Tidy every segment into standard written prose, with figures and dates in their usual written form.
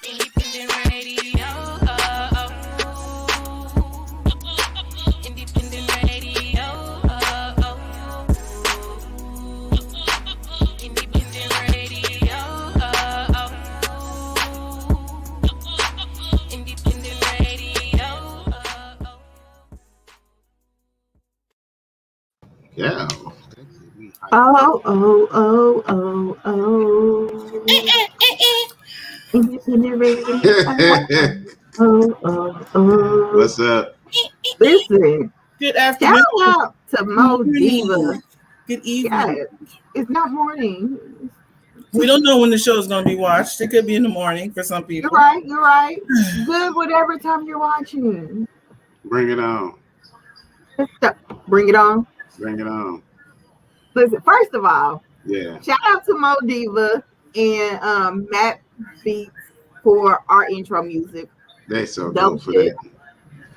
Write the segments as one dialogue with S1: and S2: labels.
S1: Independent radio. Independent radio. Independent radio. Independent radio.
S2: Yeah.
S3: Independent radio.
S2: What's up?
S3: Listen,
S4: Good
S3: shout
S4: afternoon.
S3: out to Mo Diva.
S4: Good evening.
S3: Yeah, it's not morning.
S4: We don't know when the show is going to be watched. It could be in the morning for some people.
S3: You're right. Good whatever time you're watching.
S2: Bring it on.
S3: Bring it on.
S2: Bring it on.
S3: Listen, first of all,
S2: Yeah.
S3: shout out to Mo Diva and Matt Beats for our intro music.
S2: They so
S3: Dope
S2: dope for
S3: shit.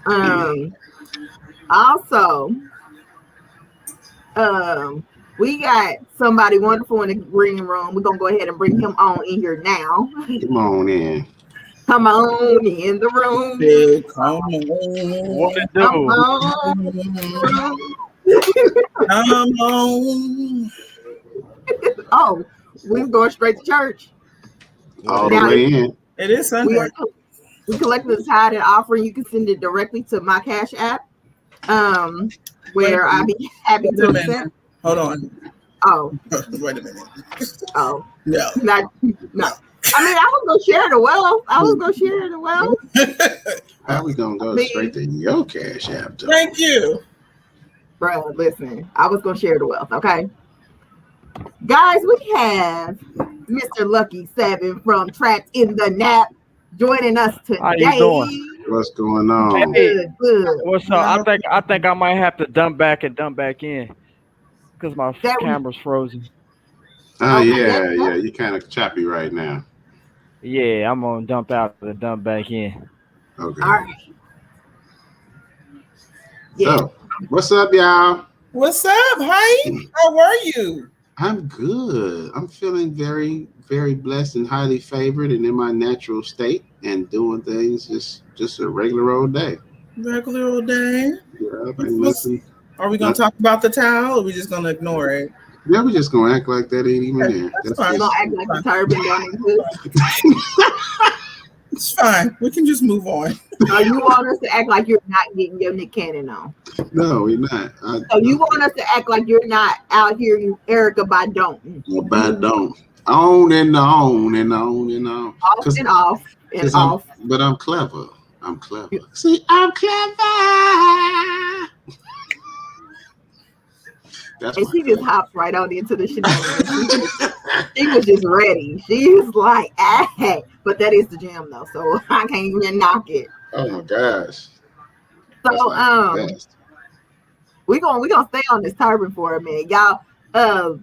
S2: that.
S3: Also, we got somebody wonderful in the green room. We're gonna go ahead and bring him on in here now.
S2: Come on in.
S3: Come on in the room.
S4: Big, come
S5: What it
S3: Come
S5: do?
S3: on.
S4: on.
S3: Oh, we're going straight to church.
S2: All the
S3: Now,
S2: way in.
S4: It is Sunday.
S3: We collected the tithe and offering. You can send it directly to my Cash App, where I'll be happy
S4: Wait
S3: to
S4: a minute.
S3: accept.
S4: Hold on.
S3: Oh,
S4: Wait a minute.
S3: oh,
S4: No.
S3: not, no. I mean, I was gonna share the wealth.
S2: How we gonna go straight to your Cash App? though?
S4: Thank you.
S3: Bro, listen, I was gonna share the wealth, okay? Guys, we have Mr. Lucky 7 from Trapped in the Nap joining us today.
S5: How you doing?
S2: What's going on?
S5: Hey.
S3: Good.
S5: What's up? I think I might have to dump back in because my
S3: That-
S2: Oh
S5: camera's frozen.
S2: yeah. You kind of choppy right now.
S5: Yeah, I'm gonna dump out and dump back in.
S2: Okay.
S3: All right. Yeah.
S2: So, what's up, y'all?
S4: What's up? Hi. How are you?
S2: I'm good. I'm feeling very, very blessed and highly favored and in my natural state and doing things just a regular old day.
S4: Regular old day.
S2: Yeah, ain't nothing.
S4: Are we going to talk about the towel or are we just going to ignore it?
S2: Yeah, we just gonna act like that ain't even there.
S4: That's
S2: That's
S4: fine.
S3: We're
S2: just-
S3: gonna act like the turban don't exist.
S4: It's fine. We can just move on.
S3: So you want us to act like you're not getting your Nick Cannon on.
S2: No, we're not.
S3: So you want us to act like you're not out here, you Erica Bydon.
S2: But don't. On and on and on and on.
S3: Off and off and
S2: 'Cause
S3: off.
S2: But I'm clever. See, I'm clever. That's
S3: And
S2: my
S3: she just hopped right on into the shenanigans. She was just ready. She's like, hey, but that is the jam though, so I can't even knock it.
S2: Oh my gosh.
S3: So
S2: That's like the best.
S3: we gonna stay on this turban for a minute, y'all.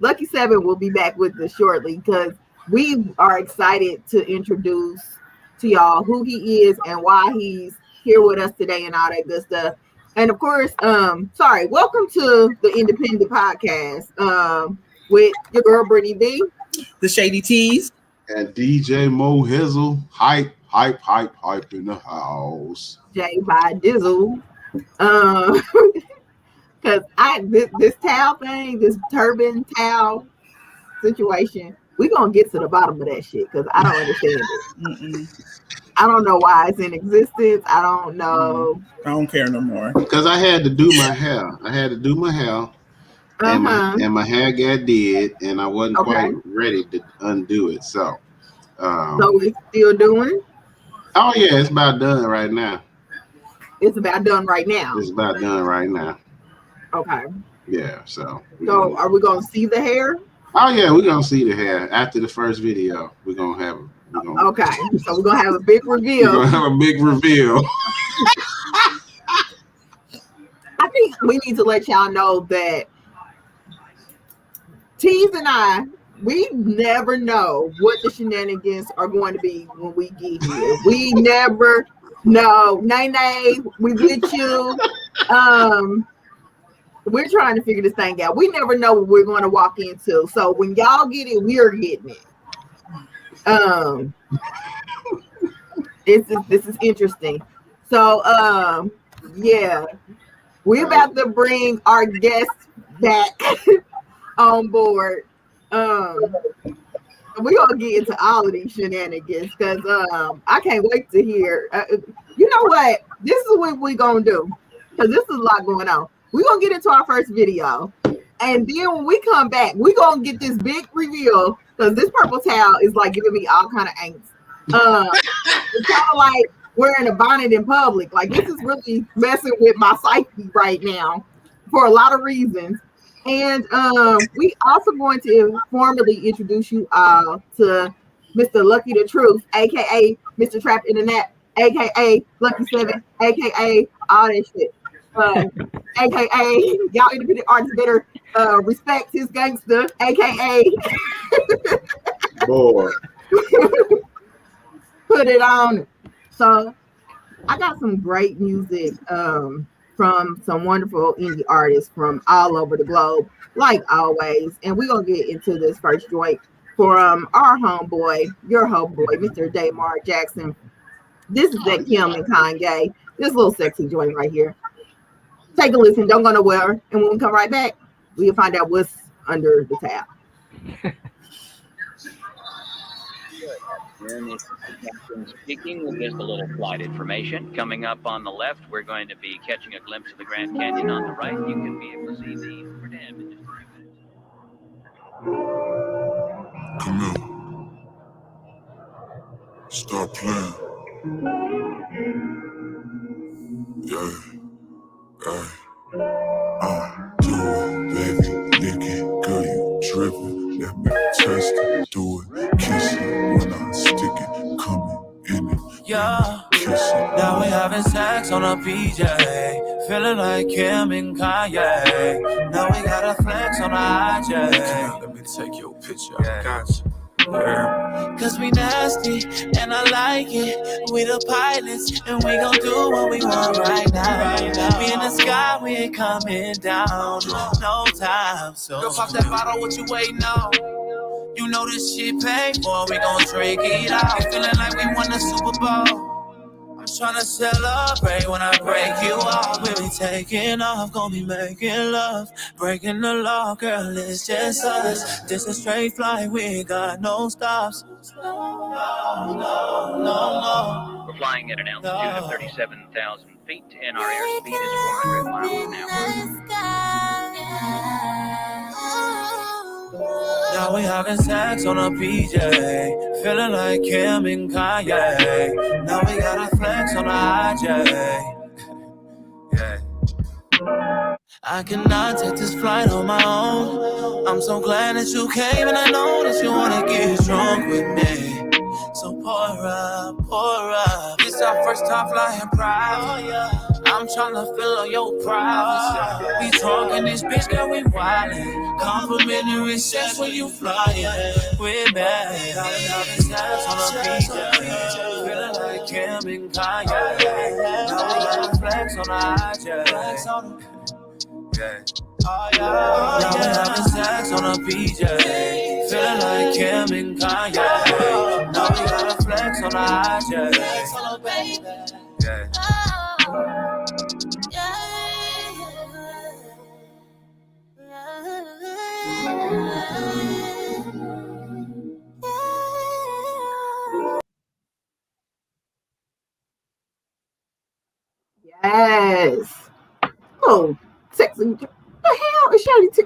S3: Lucky 7 will be back with us shortly because we are excited to introduce to y'all who he is and why he's here with us today and all that good stuff. And of course, welcome to the Independent Podcast with your girl Brittany B.
S4: The Shady Teas.
S2: And DJ Mo Hizzle, hype in the house.
S3: J by Dizzle. Because this towel thing, this turban towel situation, we're gonna get to the bottom of that shit because I don't understand it. I don't know why it's in existence. I don't know.
S4: I don't care no more.
S2: Because I had to do my hair. And my hair got did, and I wasn't quite ready to undo it. So
S3: it's still doing?
S2: Oh yeah, it's about done right now.
S3: It's about done right now.
S2: It's about done right now.
S3: Okay.
S2: Yeah, so
S3: are we gonna see the hair?
S2: Oh yeah, we're gonna see the hair after the first video. We're gonna have
S3: okay, so we're gonna have a big reveal.
S2: We're gonna have a big reveal.
S3: I think we need to let y'all know that Teas and I, we never know what the shenanigans are going to be when we get here. We never know. Nay, we with you. We're trying to figure this thing out. We never know what we're going to walk into. So when y'all get it, we're getting it. This is interesting. So yeah, we're about to bring our guests back on board. Um we're gonna get into all of these shenanigans because I can't wait to hear. You know what? This is what we're gonna do because this is a lot going on. We're gonna get into our first video, and then when we come back, we're gonna get this big reveal because this purple towel is like giving me all kind of angst. It's kind of like wearing a bonnet in public. Like this is really messing with my psyche right now for a lot of reasons. And we also going to formally introduce you all to Mr. Lucky the Truth, aka Mr. Trap Internet, aka Lucky Seven, aka all that shit. AKA y'all independent artists better respect his gangster, aka
S2: Boy.
S3: put it on. So I got some great music from some wonderful indie artists from all over the globe, like always. And we're gonna get into this first joint from our homeboy, your homeboy, Mr. Damar Jackson. This is that Kim and Kanye. This little sexy joint right here. Take a listen, don't go nowhere. And when we come right back, we'll find out what's under the tab.
S6: This is Captain speaking with just a little flight information. Coming up on the left, we're going to be catching a glimpse of the Grand Canyon. On the right, you can be able to see the Hoover Dam in just a few minutes.
S7: Come here. Start playing. Yeah. Hey. Do it, baby. Lick it. Girl, you tripping. Let me test it. Do it. Kiss it. When I stick it. Coming in it.
S8: Yeah.
S7: Kiss it.
S8: Now we having sex on a PJ. Feeling like Kim and Kanye. Now we got a flex on a IJ.
S7: Let me take your picture. I got you.
S8: Cause we nasty and I like it. We the pilots and we gon' do what we want right now. We in the sky, we ain't coming down. No time, so girl, pop that bottle, what you waiting on? You know this shit paid for, we gon' drink it out. Feeling like we won the Super Bowl. I'm tryna celebrate when I break you off. We'll be taking off, gon' be making love. Breaking the law, girl, it's just us. This a straight flight, we ain't got no stops. No.
S6: We're flying at an altitude of 37,000 feet, and our airspeed is 400 miles an hour.
S8: Now we having sex on a PJ. Feeling like Kim and Kanye. Now we got a flex on a IJ. Yeah. I cannot take this flight on my own. I'm so glad that you came, and I know that you wanna get drunk with me. So pour up. This our first time flying private. I'm tryna feel on your privacy. We talking this bitch, girl, we wildin'. Complimentary sex when you flyin'. We're bad. Having sex on a PJ. Feeling like Kim and Kanye. Now we got a flex on the IJ. Yeah. Now we having sex on a PJ. Feeling like Kim and Kanye. Now we got a flex on the IJ. Yeah.
S3: Yes. Oh, sexy. The hell is Shady Teas?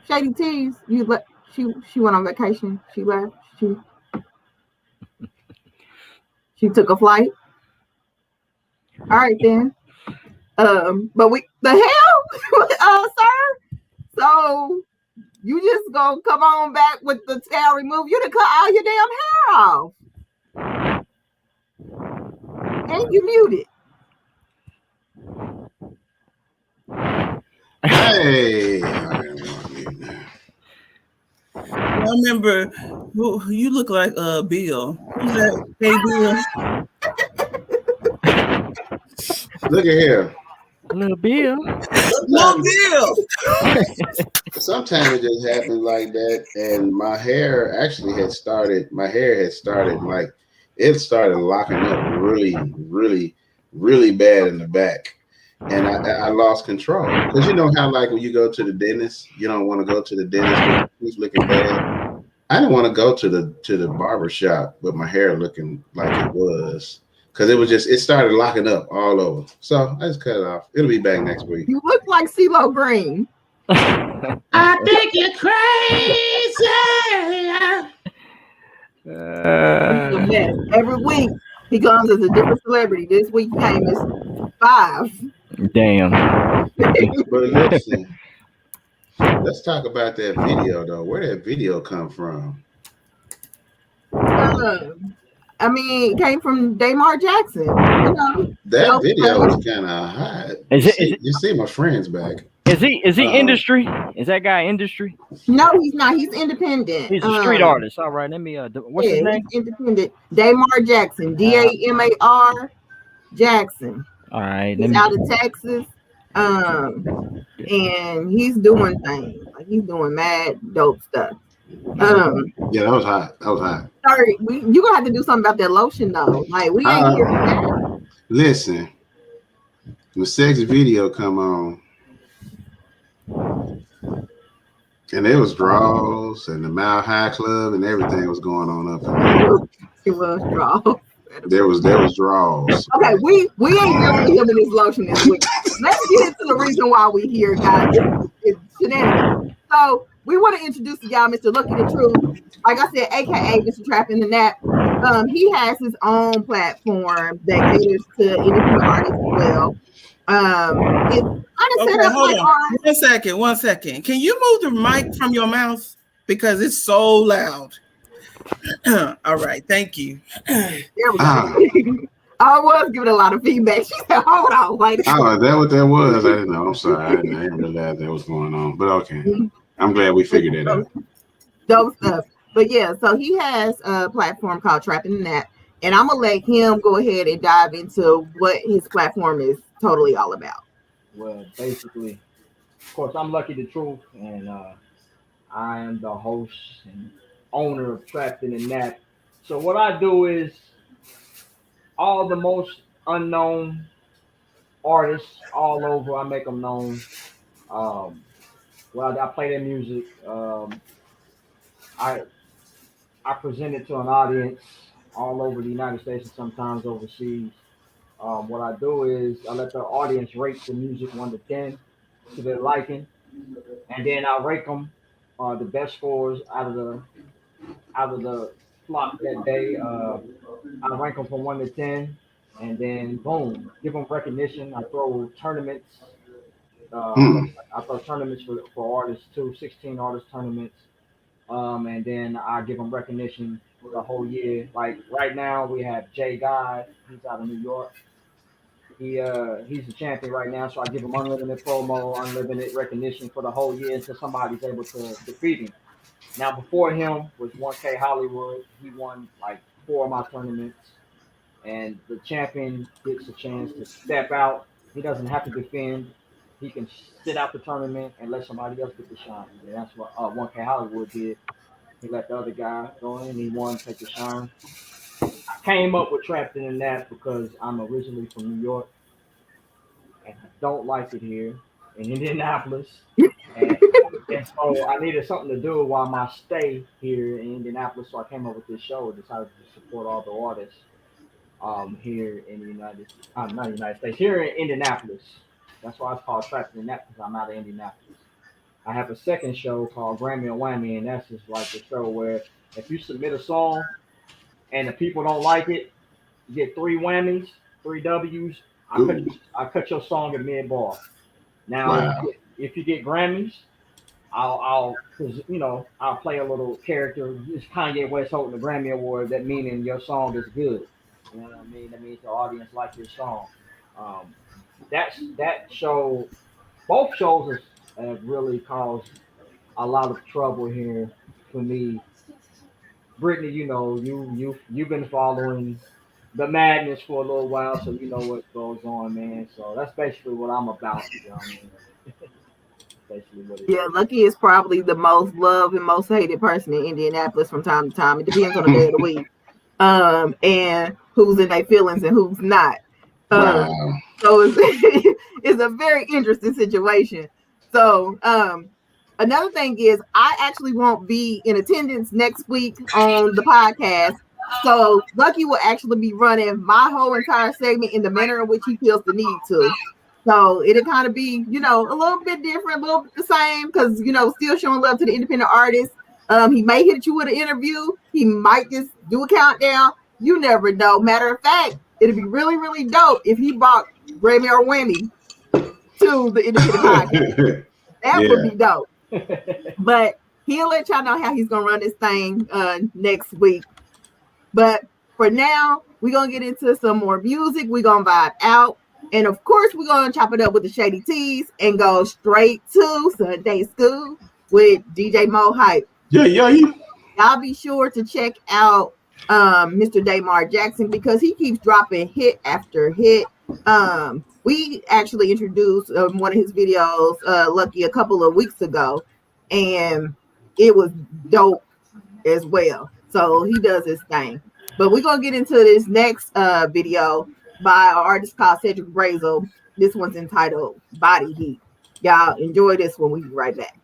S3: Shady Teas. You let she went on vacation. She left. She took a flight. All right then. But the hell, sir. So you just gonna come on back with the tail removed? You done cut all your damn hair off, and you muted.
S2: Hey.
S4: I remember who you look like Bill. Who's that? Hey Bill.
S2: Look at here.
S5: Little Bill.
S4: Little Bill.
S2: Sometimes it just happens like that, and my hair had started like it started locking up really, really, really bad in the back. And I lost control. Because you know how like when you go to the dentist, you don't want to go to the dentist with your teeth looking bad. I didn't want to go to the barber shop with my hair looking like it was. Because it started locking up all over. So I just cut it off. It'll be back next week.
S3: You look like CeeLo Green.
S2: I think you're crazy.
S3: He's a mess. Every week he comes as a different celebrity. This week he came as 5.
S5: Damn.
S2: But listen, let's talk about that video though. Where did that video come from?
S3: I mean, it came from Damar Jackson. You know,
S2: that video was kind of hot. You see my friends back.
S5: Is he industry? Is that guy industry?
S3: No, he's not. He's independent.
S5: He's a street artist. All right, let me. What's his name?
S3: He's independent. Damar Jackson. Damar Jackson.
S5: All right.
S3: He's out of Texas. And he's doing things. Like he's doing mad dope stuff.
S2: Yeah, that was hot.
S3: Sorry, you gonna have to do something about that lotion though. Like we ain't here for that.
S2: Listen, the sex video come on, and there was draws and the Mile High Club and everything was going on up in there.
S3: It was draws.
S2: There was draws.
S3: Okay, we ain't dealing with him in this lotion this week. Let's get into the reason why we here, guys. It's shenanigans. So we want to introduce to y'all Mr. Lucky the Truth. Like I said, aka Mr. Trap in the Nap. He has his own platform that caters to independent artists as well. It's kind of set up
S4: hold
S3: like
S4: on. One second. Can you move the mic from your mouth? Because it's so loud. All right, thank you.
S3: There we go. I was giving a lot of feedback. She said, hold on. Like,
S2: oh, is that what that was? I didn't know. I'm sorry. I didn't realize that was going on. But okay. I'm glad we figured it out.
S3: Dope stuff. But yeah, so he has a platform called Trap in the Nap. And I'm going to let him go ahead and dive into what his platform is totally all about.
S9: Well, basically, of course, I'm Lucky the Truth. And I am the host and owner of Trapped in the Nap. So what I do is all the most unknown artists all over, I make them known. Well, I play their music. I present it to an audience all over the United States and sometimes overseas. What I do is I let the audience rate the music 1 to 10 to their liking, and then I rate them the best scores out of the flock that day. I rank them from 1 to 10, and then boom, give them recognition. I throw tournaments. I throw tournaments for artists too, 16 artist tournaments, and then I give them recognition for the whole year. Like right now, we have Jay Guy. He's out of New York. He's the champion right now, so I give him unlimited promo, unlimited recognition for the whole year until somebody's able to defeat him. Now, before him was 1K Hollywood. He won like 4 of my tournaments, and the champion gets a chance to step out. He doesn't have to defend. He can sit out the tournament and let somebody else get the shine. And that's what 1K Hollywood did. He let the other guy go in. He won, take the shine. I came up with Trapped in the Nap because I'm originally from New York, and I don't like it here in Indianapolis. And so I needed something to do while my stay here in Indianapolis. So I came up with this show. Decided to support all the artists here in the United States, here in Indianapolis. That's why it's called Trapped in the Nap, because I'm out of Indianapolis. I have a second show called Grammy and Whammy, and that's just like a show where if you submit a song and the people don't like it, you get 3 whammies, 3 W's. I cut your song at mid-bar. Now,
S2: wow.
S9: if you get Grammys, I'll play a little character. It's Kanye West holding the Grammy Award. That meaning your song is good. You know what I mean? That means the audience likes your song. That show, both shows have really caused a lot of trouble here for me. Brittany, you've been following the madness for a little while, so you know what goes on, man. So that's basically what I'm about. You know what I mean? Basically what it is.
S3: Lucky is probably the most loved and most hated person in Indianapolis from time to time. It depends on the day of the week. and who's in their feelings and who's not.
S2: Wow.
S3: So it's, it's a very interesting situation. So another thing is I actually won't be in attendance next week on the podcast. So Lucky will actually be running my whole entire segment in the manner in which he feels the need to. So it'll kind of be, you know, a little bit different, a little bit the same, because you know, still showing love to the independent artists. He may hit you with an interview. He might just do a countdown. You never know. Matter of fact, it'd be really, really dope if he brought Grammy or Whammy to the independent podcast. That would
S2: Yeah.
S3: be dope. But he'll let y'all know how he's gonna run this thing next week. But for now, we're gonna get into some more music. We're gonna vibe out. And of course, we're gonna chop it up with the Shady Teas and go straight to Sunday School with DJ Mo Hype.
S2: Yeah, yeah.
S3: Y'all be sure to check out Mr. Damar Jackson because he keeps dropping hit after hit. We actually introduced one of his videos, Lucky, a couple of weeks ago, and it was dope as well. So he does his thing. But we're gonna get into this next video by an artist called Cedric Brazel. This one's entitled Body Heat. Y'all enjoy this one. We'll be right back.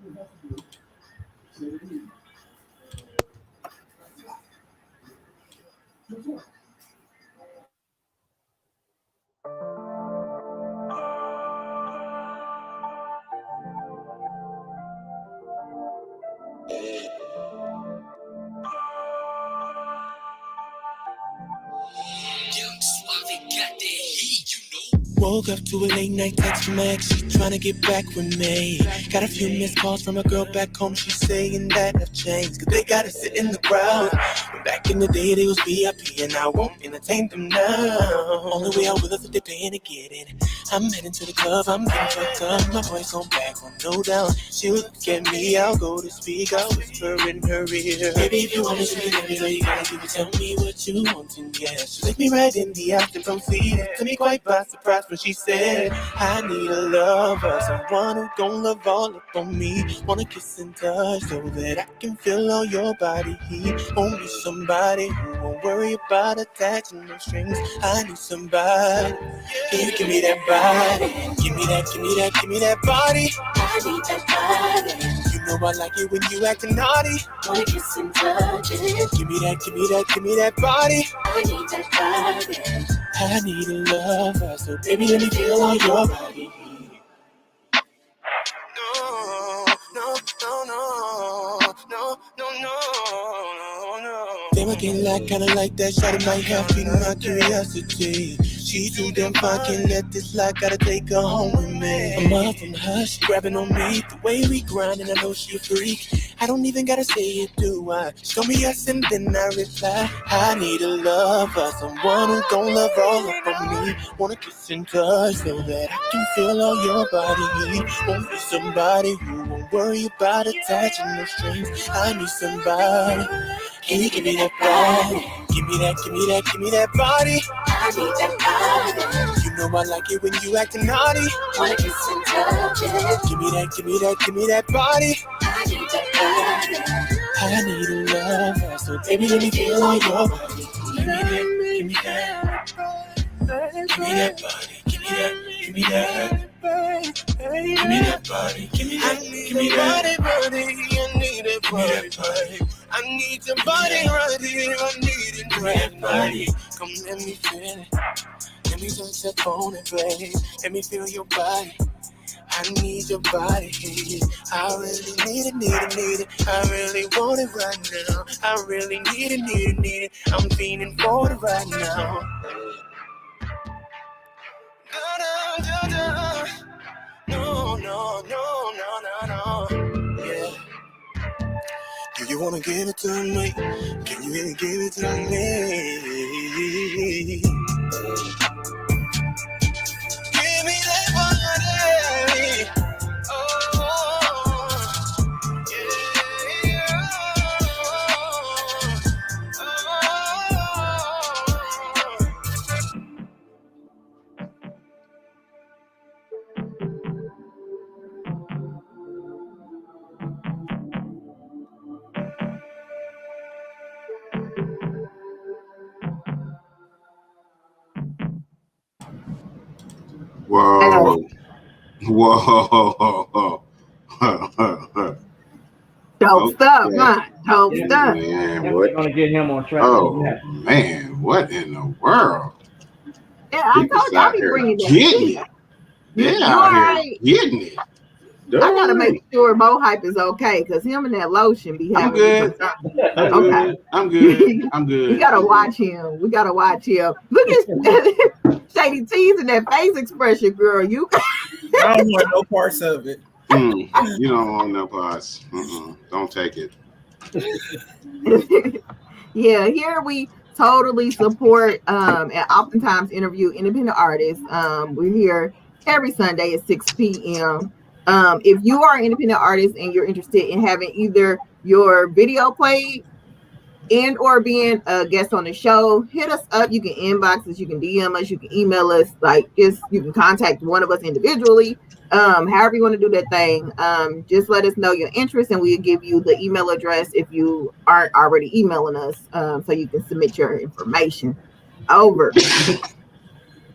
S8: Woke up to a late night text from my ex, she tryna get back with me. Got a few missed calls from a girl back home, she's saying that I've changed, cause they gotta sit in the crowd. But back in the day they was VIP and I won't entertain them now. Only way out with us if they paying to get in. I'm heading to the club, I'm getting fucked up, my voice on back on no doubt. She look at me, I'll go to speak, I'll whisper in her ear. Baby, if you want me to be everywhere, you gotta do it, tell me what you want and yeah. She looked me right in the eyes and proceeded to me quite by surprise. When she said, I need a lover, someone who gon' love all up on me. Wanna kiss and touch so that I can feel all your body heat. Want me somebody who won't worry about attaching no strings. I need somebody. Can you give me that body? Give me that, give me that, give me that body. I need that body. You know I like it when you acting naughty. Wanna kiss and touch it. Give me that, give me that, give me that body. I need that body. I need a lover, so baby let me feel on your body. No, no, no, no, no, no, no, no. They looking like kinda like that shot in my head, feeding my curiosity. She too damn fine, can't let this lie, gotta take her home with me. I'm up from her, she grabbing on me, the way we grind, and I know she a freak. I don't even gotta say it, do I? Show me yes and then I reply. I need a lover, someone who gon' love all up on me. Wanna kiss and touch so that I can feel all your body. Want me somebody who won't worry about attaching no strings. I need somebody. Can you give me that body? Give me that, give me that, give me that body. I need that body. You know I like it when you acting naughty. Wanna kiss and touch it. Give me that, give me that, give me that body. I need that body. I need a lover, so baby let me feel on your body. Give me that, give me that. Give me that body, give me that, give me that. Give me that body, give me that, give me that body. I need that body. I need your body right here. I need it right body. Come let me feel it. Let me touch that phone and play. Let me feel your body. I need your body. I really need it, need it, need it. I really want it right now. I really need it, need it, need it. I'm feeling for it right now. No, no, no, no, no, no. Yeah. Do you wanna give it to me? Can you really give it to me? Give me that body. Oh, yeah.
S2: Whoa. Whoa.
S3: Dope stuff,
S2: Okay.
S3: huh? Dope
S9: Yeah,
S3: stuff.
S2: Man,
S9: definitely
S2: what?
S9: gonna get him on track.
S2: Oh, man, what in the world?
S3: Yeah, I
S2: People
S3: told you I
S2: out
S3: be
S2: here
S3: bringing that
S2: getting
S3: heat.
S2: it.
S3: You
S2: They're
S3: all
S2: out here
S3: right?
S2: getting it.
S3: I gotta
S2: Dang.
S3: make sure Mo Hype is okay because him and that lotion be
S2: I'm
S3: having me some
S2: good.
S3: time.
S2: I'm
S3: Okay.
S2: good. I'm good. I'm
S3: We
S2: good.
S3: gotta
S2: I'm good.
S3: watch him. We gotta watch him. Look at Shady Teas and that face expression, girl. You
S4: I don't want no parts of it.
S2: You don't want no parts. Don't take it.
S3: yeah, here we totally support and oftentimes interview independent artists. We're here every Sunday at 6 p.m. If you are an independent artist and you're interested in having either your video played and or being a guest on the show, hit us up. You can inbox us, you can DM us, you can email us, like just you can contact one of us individually. However you want to do that thing. Just let us know your interest and we'll give you the email address if you aren't already emailing us, so you can submit your information over.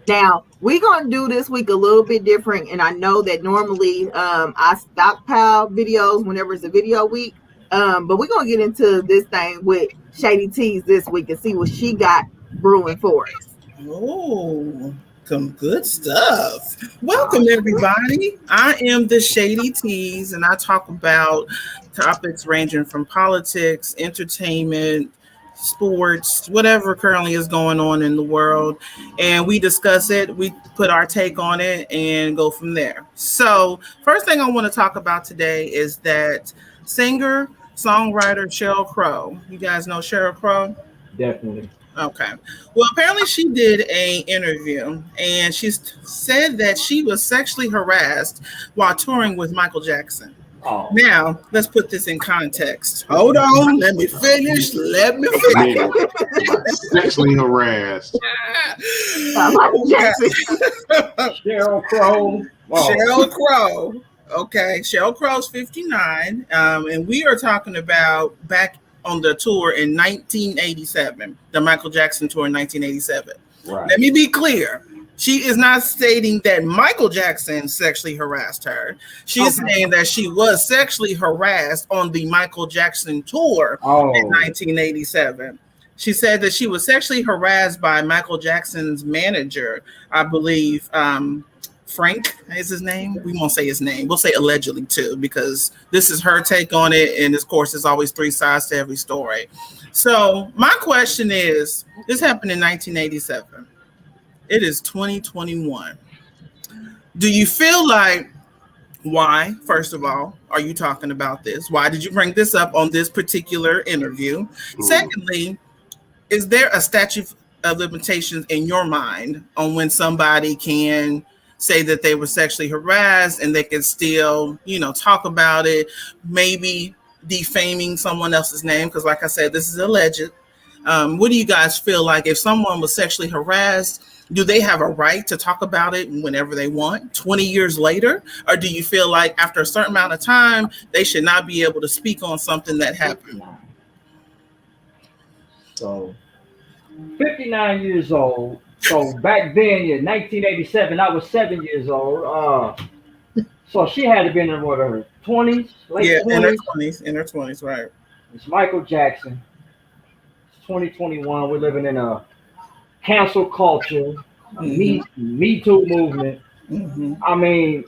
S3: Now we're gonna do this week a little bit different, and I know that normally I stockpile videos whenever it's a video week. But we're gonna get into this thing with Shady Teas this week and see what she got brewing for us.
S4: Oh, some good stuff. Welcome, everybody. I am the Shady Teas, and I talk about topics ranging from politics, entertainment, sports, whatever currently is going on in the world. And we discuss it, we put our take on it, and go from there. So, first thing I want to talk about today is that singer, songwriter Sheryl Crow. You guys know Sheryl Crow?
S9: Definitely.
S4: Okay. Well, apparently she did a interview and she said that she was sexually harassed while touring with Michael Jackson.
S9: Oh,
S4: Now, let's put this in context. Hold on, let me finish.
S2: Man, sexually harassed.
S3: Michael Jackson.
S9: Sheryl Crow. Oh,
S4: Sheryl Crow. Okay, Sheryl Crow's 59, and we are talking about back on the tour in 1987, the Michael Jackson tour in 1987.
S9: right.
S4: Let me be clear. She is not stating that Michael Jackson sexually harassed her. She's saying that she was sexually harassed on the Michael Jackson tour in 1987. She said that she was sexually harassed by Michael Jackson's manager, I believe, Frank is his name. We won't say his name. We'll say allegedly too, because this is her take on it. And of course, there's always three sides to every story. So my question is, this happened in 1987. It is 2021. Do you feel like, why, first of all, are you talking about this? Why did you bring this up on this particular interview? Secondly, is there a statute of limitations in your mind on when somebody can say that they were sexually harassed and they can still, talk about it, maybe defaming someone else's name? Because like I said, this is alleged. What do you guys feel like if someone was sexually harassed? Do they have a right to talk about it whenever they want, 20 years later? Or do you feel like after a certain amount of time, they should not be able to speak on something that happened?
S9: So, 59 years old. So back then, in 1987, I was 7 years old. So she had to be in her 20s, late 20s.
S4: In her 20s, right.
S9: It's Michael Jackson. It's 2021. We're living in a cancel culture, Me Too movement.
S4: Mm-hmm.
S9: I mean,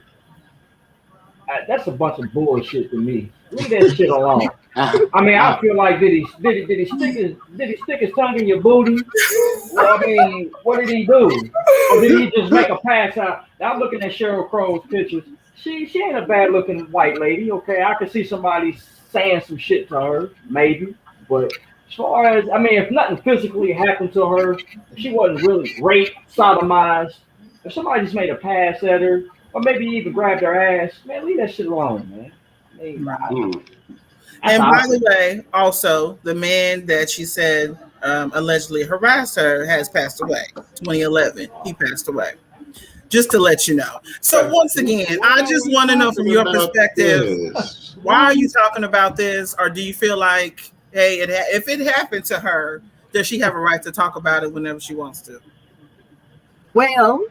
S9: that's a bunch of bullshit to me. Leave that shit alone. I mean, I feel like did he stick his tongue in your booty? Well, I mean, what did he do? Or did he just make a pass out? Now I'm looking at Sheryl Crow's pictures. She ain't a bad looking white lady. Okay, I could see somebody saying some shit to her, maybe. But as far as, I mean, if nothing physically happened to her, if she wasn't really raped, sodomized, if somebody just made a pass at her, or maybe even grabbed her ass, man, leave that shit alone, man.
S4: And by the way, also, the man that she said allegedly harassed her has passed away. 2011, he passed away. Just to let you know. So once again, I just want to know from your perspective, why are you talking about this? Or do you feel like, hey, if it happened to her, does she have a right to talk about it whenever she wants to?
S3: Well,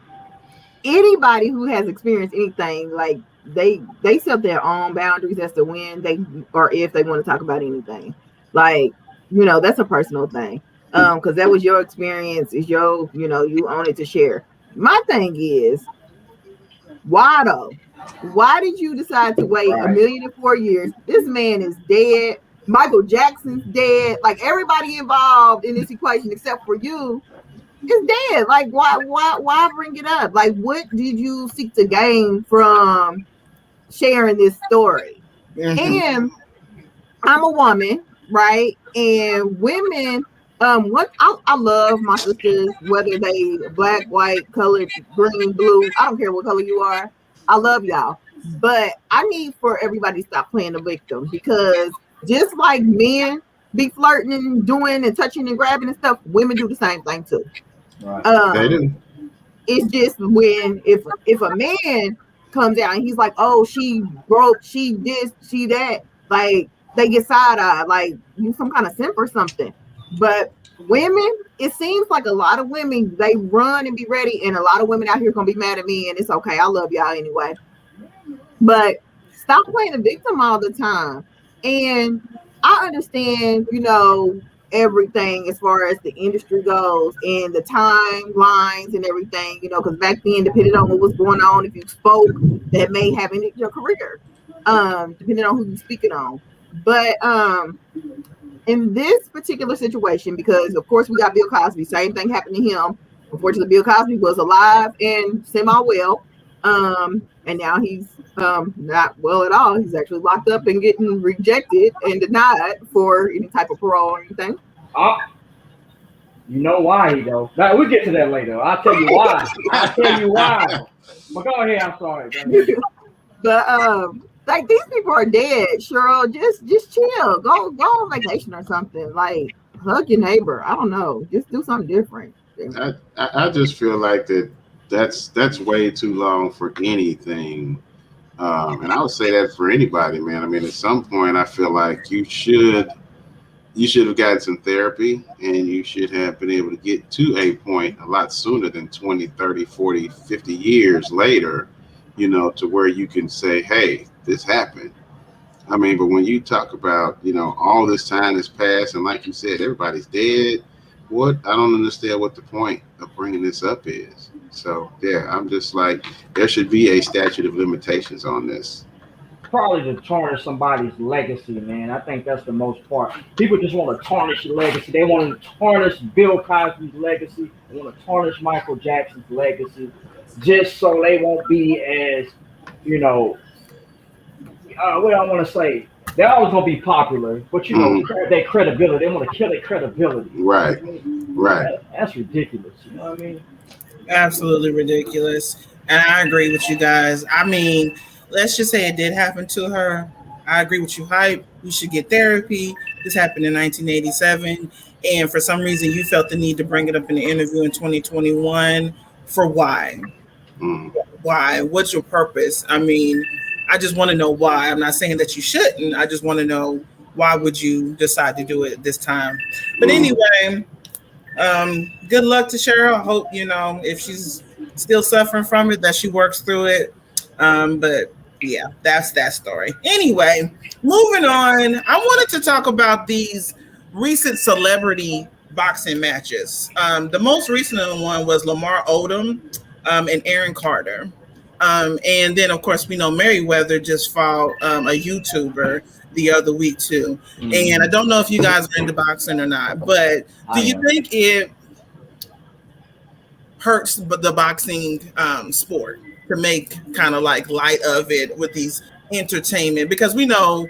S3: anybody who has experienced anything, like they set their own boundaries as to when they or if they want to talk about anything. Like, that's a personal thing. Because that was your experience, is your, you own it to share. My thing is, why though? Why did you decide to wait a
S9: Right.
S3: million and 4 years? This man is dead. Michael Jackson's dead. Like, everybody involved in this equation except for you is dead. Like, why bring it up? Like, what did you seek to gain from sharing this story? And I'm a woman, right? And women, what I love my sisters, whether they black, white, colored, green, blue. I don't care what color you are. I love y'all. But I need for everybody to stop playing the victim, because just like men be flirting and doing and touching and grabbing and stuff, women do the same thing too.
S9: Right.
S2: They do.
S3: It's just when if a man comes out and he's like, oh, she broke, she this, she that, like, they get side-eyed, like you some kind of simp or something. But women, it seems like a lot of women, they run and be ready, and a lot of women out here gonna be mad at me, and it's okay. I love y'all anyway. But stop playing the victim all the time. And I understand, everything as far as the industry goes and the timelines and everything, because back then, depending on what was going on, if you spoke, that may have ended your career, depending on who you're speaking on. But in this particular situation, because of course we got Bill Cosby, same thing happened to him. Unfortunately, Bill Cosby was alive and semi-well, and now he's not well at all. He's actually locked up and getting rejected and denied for any type of parole or anything.
S9: You know why, though. Now, we'll get to that later. I'll tell you why. But go ahead. I'm sorry.
S3: But like, these people are dead. Cheryl, just chill. Go on vacation or something. Like, hug your neighbor. I don't know. Just do something different.
S2: I just feel like that's way too long for anything. And I would say that for anybody, man. I mean, at some point, I feel like you should have gotten some therapy, and you should have been able to get to a point a lot sooner than 20, 30, 40, 50 years later, to where you can say, hey, this happened. I mean, but when you talk about, all this time has passed, and like you said, everybody's dead, I don't understand what the point of bringing this up is. So, yeah, I'm just like, there should be a statute of limitations on this.
S9: Probably to tarnish somebody's legacy, man. I think that's the most part. People just want to tarnish your legacy. They want to tarnish Bill Cosby's legacy. They want to tarnish Michael Jackson's legacy, just so they won't be as, what I want to say. They're always going to be popular, but their credibility. They want to kill their credibility.
S2: Right.
S9: That's ridiculous. You know what I mean?
S4: Absolutely ridiculous. And I agree with you guys. I mean, let's just say it did happen to her. I agree with you, Hype. You should get therapy. This happened in 1987. And for some reason, you felt the need to bring it up in the interview in 2021. For why? Why? What's your purpose? I mean, I just want to know why. I'm not saying that you shouldn't. I just want to know, why would you decide to do it at this time? But anyway, good luck to Cheryl. I hope, if she's still suffering from it, that she works through it. But yeah, that's that story. Anyway, moving on. I wanted to talk about these recent celebrity boxing matches. The most recent one was Lamar Odom and Aaron Carter. And then, of course, we know Merriweather just fought a YouTuber the other week too. And I don't know if you guys are into boxing or not, but do you think it hurts the boxing sport to make kind of like light of it with these entertainment? Because we know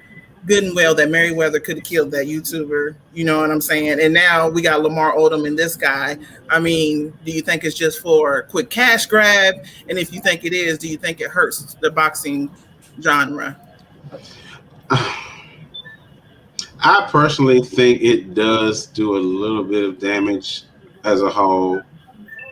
S4: good and well that Merriweather could have killed that YouTuber, you know what I'm saying? And now we got Lamar Odom and this guy. I mean, do you think it's just for a quick cash grab? And if you think it is, do you think it hurts the boxing genre?
S2: I personally think it does do a little bit of damage as a whole.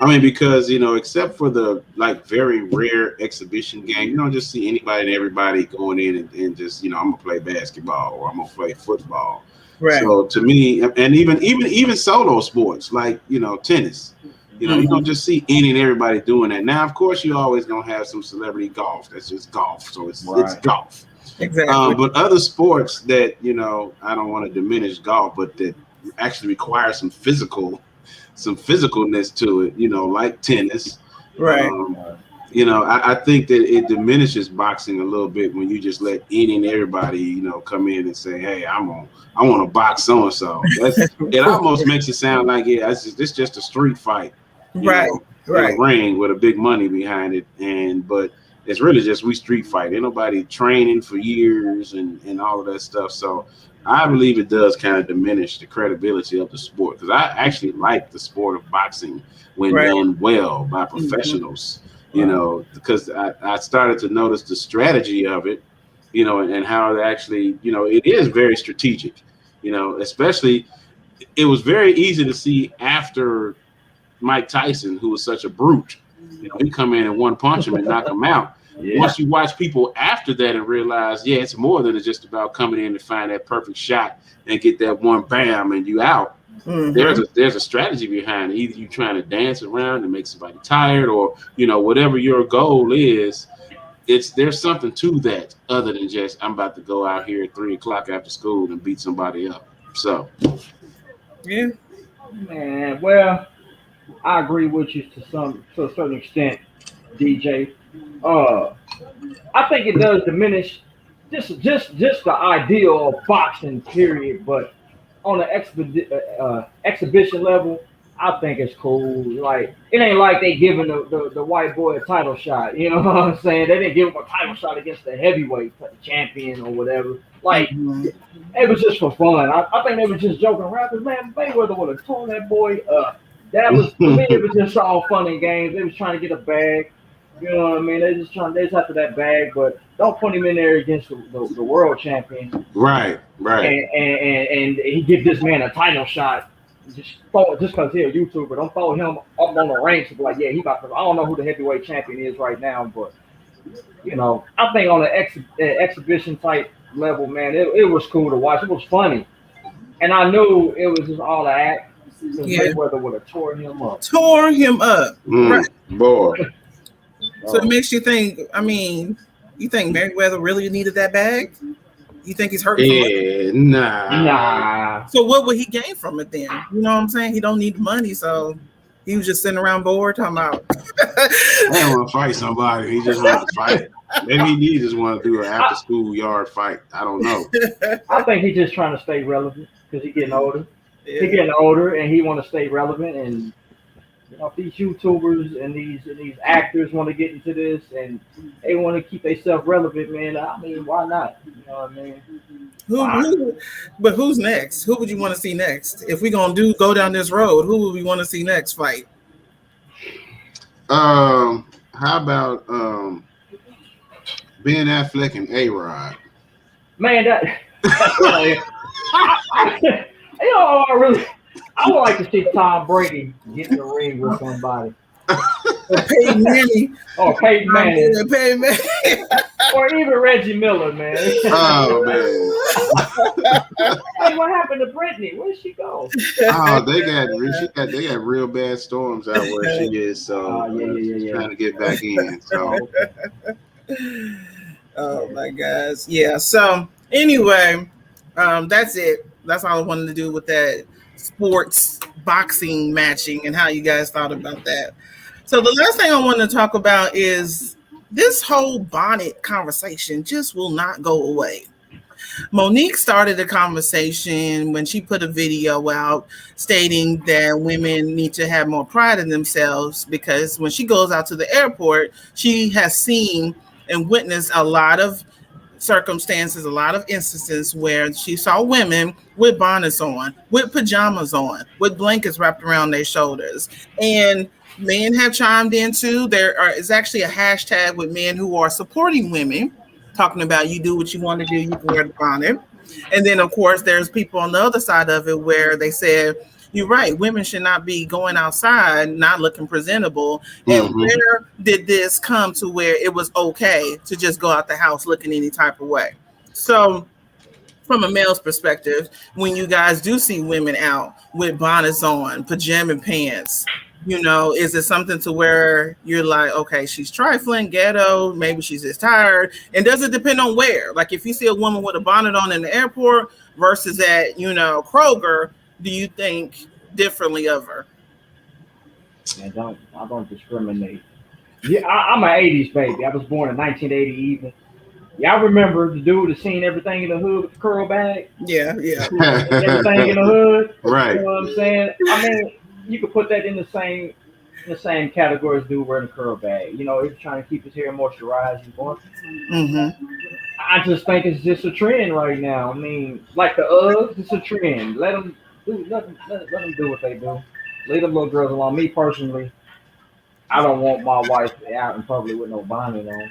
S2: I mean, because, except for the very rare exhibition game, you don't just see anybody and everybody going in and just, I'm gonna play basketball or I'm gonna play football. Right. So to me, and even solo sports like, tennis, You know, you don't just see any and everybody doing that. Now, of course, you always gonna have some celebrity golf. That's just golf, so it's golf.
S4: Exactly.
S2: But other sports that I don't want to diminish golf, but that actually require some physicalness to it. Like tennis.
S4: Right.
S2: I think that it diminishes boxing a little bit when you just let any and everybody, come in and say, "Hey, I want to box so and so." It almost makes it sound like it's just a street fight,
S4: right?
S2: In a ring with a big money behind it, but it's really just we street fight. Ain't nobody training for years and all of that stuff. So I believe it does kind of diminish the credibility of the sport, because I actually like the sport of boxing when done well by professionals. Because I started to notice the strategy of it, and how it actually, it is very strategic, especially it was very easy to see after Mike Tyson, who was such a brute. He come in and one punch him and knock him out. Yeah. Once you watch people after that and realize, it's more than just about coming in to find that perfect shot and get that one bam and you out. Mm-hmm. There's a strategy behind it. Either you trying to dance around and make somebody tired, or whatever your goal is. There's something to that other than just I'm about to go out here at 3:00 after school and beat somebody up. So
S9: yeah, man. Well, I agree with you to a certain extent, DJ. I think it does diminish just the ideal of boxing, period. But on an exhibition level, I think it's cool. Like, it ain't like they giving the white boy a title shot. You know what I'm saying? They didn't give him a title shot against the heavyweight champion or whatever. Like, it was just for fun. I think they were just joking around. Because, man, Mayweather would have torn that boy up. That was, for me, it was just all fun and games. They was trying to get a bag. You know what I mean? They just after that bag, but don't put him in there against the world champion.
S2: Right.
S9: And he give this man a title shot. Just because he's a YouTuber. Don't throw him up on the ranks and be like, yeah, he about to. I don't know who the heavyweight champion is right now, but I think on the exhibition type level, man, it was cool to watch. It was funny, and I knew it was just all the act. Mayweather would have tore him up.
S2: Right, boy.
S4: So it makes you think. I mean, you think Mayweather really needed that bag? You think he's hurting?
S2: Yeah, nah.
S4: So what would he gain from it then? You know what I'm saying? He don't need the money, so he was just sitting around bored talking about.
S2: I didn't want to fight somebody. He just wanted to fight. Maybe he just want to do an after school yard fight. I don't know.
S9: I think he's just trying to stay relevant because he's getting older. Yeah. He's getting older, and he want to stay relevant. And if these YouTubers and these actors want to get into this and they want to keep themselves relevant, man, I mean, why not? You know what I mean?
S4: But who's next? Who would you want to see next? If we're gonna go down this road, who would we want to see next fight?
S2: How about Ben Affleck and A-Rod?
S9: Man, I would like to see Tom Brady get in the ring with somebody.
S4: Peyton Manning.
S9: Peyton Manning.
S4: Peyton Manning.
S9: Or even Reggie Miller, man.
S2: Oh, man.
S9: Hey, what happened to Brittany? Where'd she go?
S2: Oh, they got real bad storms out where she is, so she's trying to get back in. So.
S4: Oh my gosh. Yeah. So anyway, that's it. That's all I wanted to do with that sports boxing matching and how you guys thought about that. So the last thing I want to talk about is this whole bonnet conversation just will not go away. Monique started a conversation when she put a video out stating that women need to have more pride in themselves, because when she goes out to the airport, she has seen and witnessed a lot of circumstances, a lot of instances where she saw women with bonnets on, with pajamas on, with blankets wrapped around their shoulders. And men have chimed in too. There is actually a hashtag with men who are supporting women, talking about you do what you want to do, you can wear the bonnet. And then, of course, there's people on the other side of it where they said, you're right, women should not be going outside not looking presentable. And where did this come to where it was okay to just go out the house looking any type of way? So from a male's perspective, when you guys do see women out with bonnets on, pajama pants, You know, is it something to where you're like, okay, she's trifling, ghetto, maybe she's just tired? And does it depend on where? Like if you see a woman with a bonnet on in the airport versus at, you know, Kroger, do you think differently of her?
S9: And I don't discriminate. Yeah, I'm an '80s baby. I was born in 1980 even. Y'all remember the dude that seen everything in the hood with the curl bag?
S4: Yeah.
S9: Everything in the hood.
S2: Right.
S9: You know what I'm saying? I mean, you could put that in the same category as dude wearing a curl bag. You know, he's trying to keep his hair moisturized and going.
S4: Mm-hmm.
S9: I just think it's just a trend right now. I mean, like the Uggs, it's a trend. Let them do what they do. Leave them little girls alone. Me personally, I don't want my wife out in public with no bonnet on.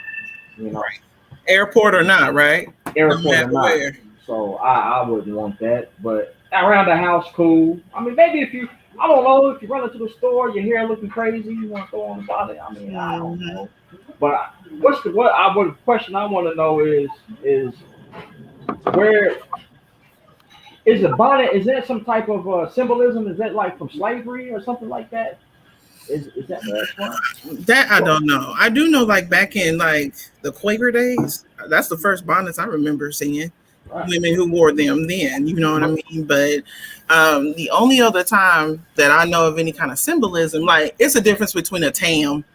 S9: You know,
S4: Right. Airport or not, right?
S9: airport
S4: No
S9: or
S4: matter
S9: not.
S4: where.
S9: So I wouldn't want that. But around the house, cool. I mean, maybe if you, I don't know, if you run into the store, your hair looking crazy, you want to throw on a bonnet. I mean, I don't know. But what question I want to know is where is the bonnet? Is that some type of symbolism? Is that like from slavery or something like that? Is that where it's from?
S4: That I don't know. I do know, like back in like the Quaker days, that's the first bonnets I remember seeing.
S9: Right.
S4: Women who wore them then, you know what I mean? But the only other time that I know of any kind of symbolism, like it's a difference between a tam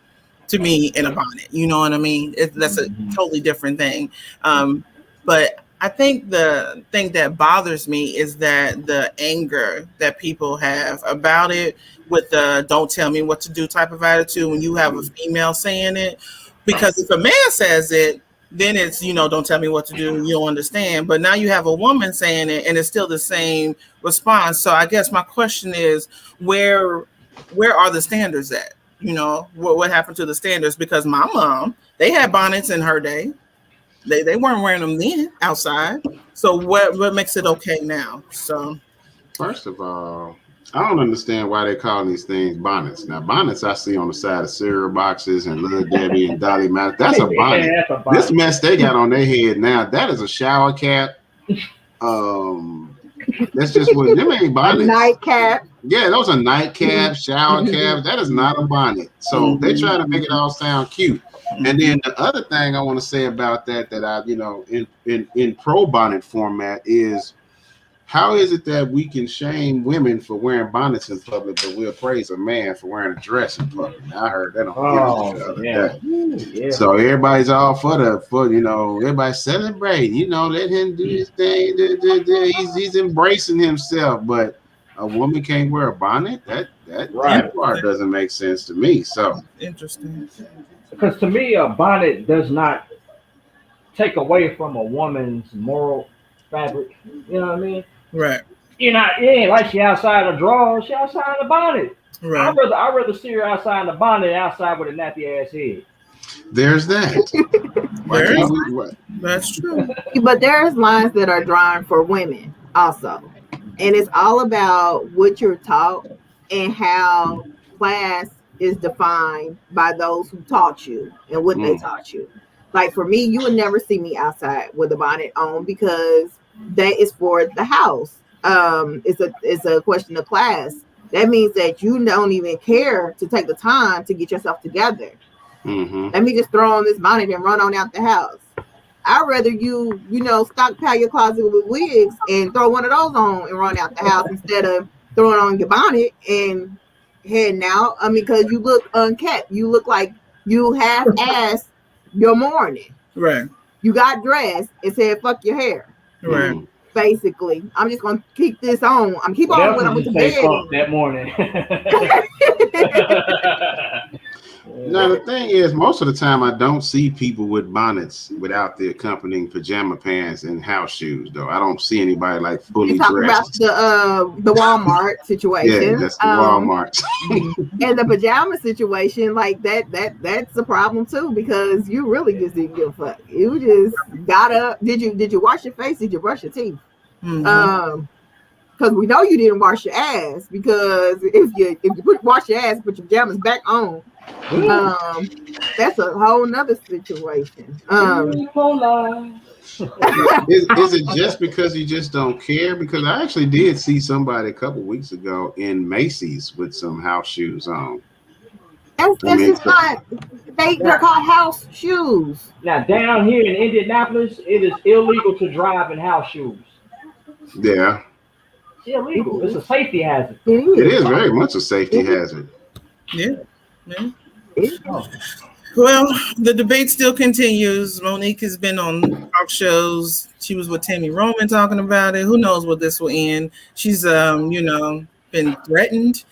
S4: to me and a bonnet. You know what I mean? That's a totally different thing. But I think the thing that bothers me is that the anger that people have about it with the don't tell me what to do type of attitude when you have a female saying it. Because if a man says it, then it's, you know, don't tell me what to do. You don't understand. But now you have a woman saying it and it's still the same response. So I guess my question is where are the standards at? You know, what happened to the standards? Because my mom, they had bonnets in her day. They weren't wearing them then outside. So what makes it okay now? So
S2: First of all, I don't understand why they call these things bonnets. Now, bonnets I see on the side of cereal boxes and Little Debbie and Dolly Mouse. That's a bonnet.
S9: Yeah, that's a bonnet.
S2: This mess they got on their head now, that is a shower cap. That's just what them ain't
S3: A
S2: bonnets.
S3: nightcap.
S2: Yeah, those are nightcaps, shower caps. That is not a bonnet. So they try to make it all sound cute. And then the other thing I want to say about that I, you know, in pro bonnet format is, how is it that we can shame women for wearing bonnets in public, but we'll praise a man for wearing a dress in public? Now, I heard that on the other day.
S9: Yeah.
S2: So everybody's all for you know, everybody celebrate, you know, let him do his thing. He's embracing himself, but a woman can't wear a bonnet. That part doesn't make sense to me. So
S4: interesting.
S9: Because to me, a bonnet does not take away from a woman's moral fabric. You know what I mean?
S4: Right.
S9: It ain't like she outside the drawers. She outside the bonnet.
S4: Right.
S9: I'd rather see her outside the bonnet than outside with a nappy ass head.
S2: there's that.
S4: That's true.
S3: But there's lines that are drawn for women also. And it's all about what you're taught and how class is defined by those who taught you and what they taught you. Like for me, you would never see me outside with a bonnet on because that is for the house. It's a question of class. That means that you don't even care to take the time to get yourself together. Let me just throw on this bonnet and run on out the house. I'd rather you stockpile your closet with wigs and throw one of those on and run out the house instead of throwing on your bonnet and heading out. I mean, because you look unkept. You look like you half-assed your morning.
S4: Right.
S3: You got dressed and said, fuck your hair.
S4: Right.
S3: Basically, I'm just going to keep this on. I'm keep on when I went to bed.
S9: That morning.
S2: Now the thing is, most of the time I don't see people with bonnets without the accompanying pajama pants and house shoes. Though I don't see anybody like fully
S3: Talk about
S2: dressed.
S3: the Walmart situation.
S2: Yeah, that's the Walmart.
S3: And the pajama situation, like that's a problem too, because you really just didn't give a fuck. You just got up. Did you wash your face? Did you brush your teeth? Because we know you didn't wash your ass, because if you wash your ass, put your pajamas back on, that's a whole nother situation.
S2: Is it just because you just don't care? Because I actually did see somebody a couple weeks ago in Macy's with some house shoes on.
S3: That's just not. They're called house shoes.
S9: Now down here in Indianapolis, it is illegal to drive in house shoes.
S2: Yeah,
S9: It's illegal. It's a safety hazard.
S2: it is very much a safety hazard.
S4: Yeah. Yeah.
S9: Oh.
S4: Well, the debate still continues. Monique has been on talk shows. She was with Tammy Roman talking about it. Who knows what this will end? She's, been threatened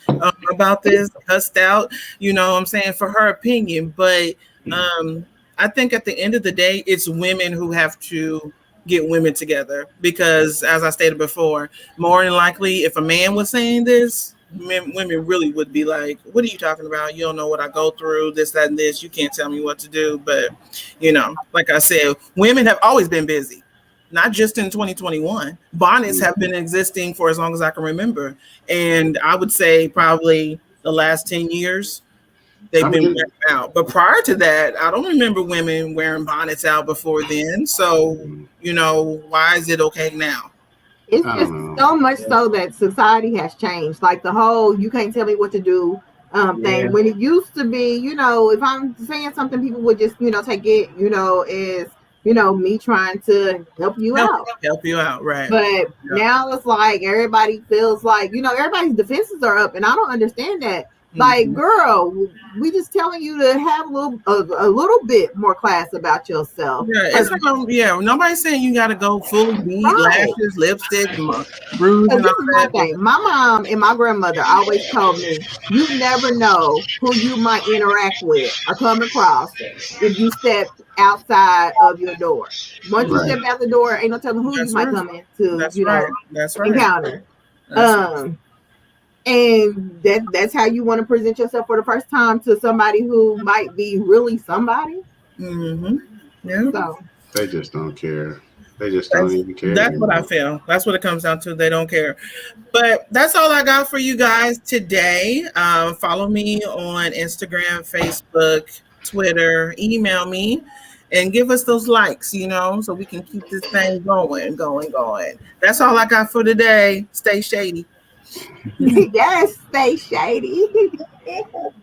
S4: about this, cussed out, what I'm saying, for her opinion. But I think at the end of the day, it's women who have to get women together because, as I stated before, more than likely, if a man was saying this, women really would be like, what are you talking about? You don't know what I go through, this, that, and this. You can't tell me what to do. But, like I said, women have always been busy, not just in 2021. Bonnets have been existing for as long as I can remember. And I would say probably the last 10 years, they've been wearing out. But prior to that, I don't remember women wearing bonnets out before then. So, why is it okay now?
S3: It's just so much so that society has changed. Like the whole "you can't tell me what to do" thing. When it used to be, if I'm saying something, people would just, take it, as me trying to help you out.
S4: Help you out, right?
S3: But now it's like everybody feels like, everybody's defenses are up, and I don't understand that. Like, girl, we just telling you to have a little bit more class about yourself.
S4: Yeah, nobody's saying you got to go full beat, lashes, lipstick, bruise.
S3: This is my thing. My mom and my grandmother always told me, you never know who you might interact with or come across if you step outside of your door. Once you step out the door, ain't no telling who you might come into.
S4: That's
S3: encounter. And that's how you want to present yourself for the first time to somebody who might be really somebody.
S4: Mm-hmm. Yeah.
S3: So
S2: they just don't care. They just don't even care.
S4: That's what I feel. That's what it comes down to. They don't care. But that's all I got for you guys today. Follow me on Instagram, Facebook, Twitter. Email me and give us those likes, so we can keep this thing going. That's all I got for today. Stay shady.
S3: Yes, stay shady.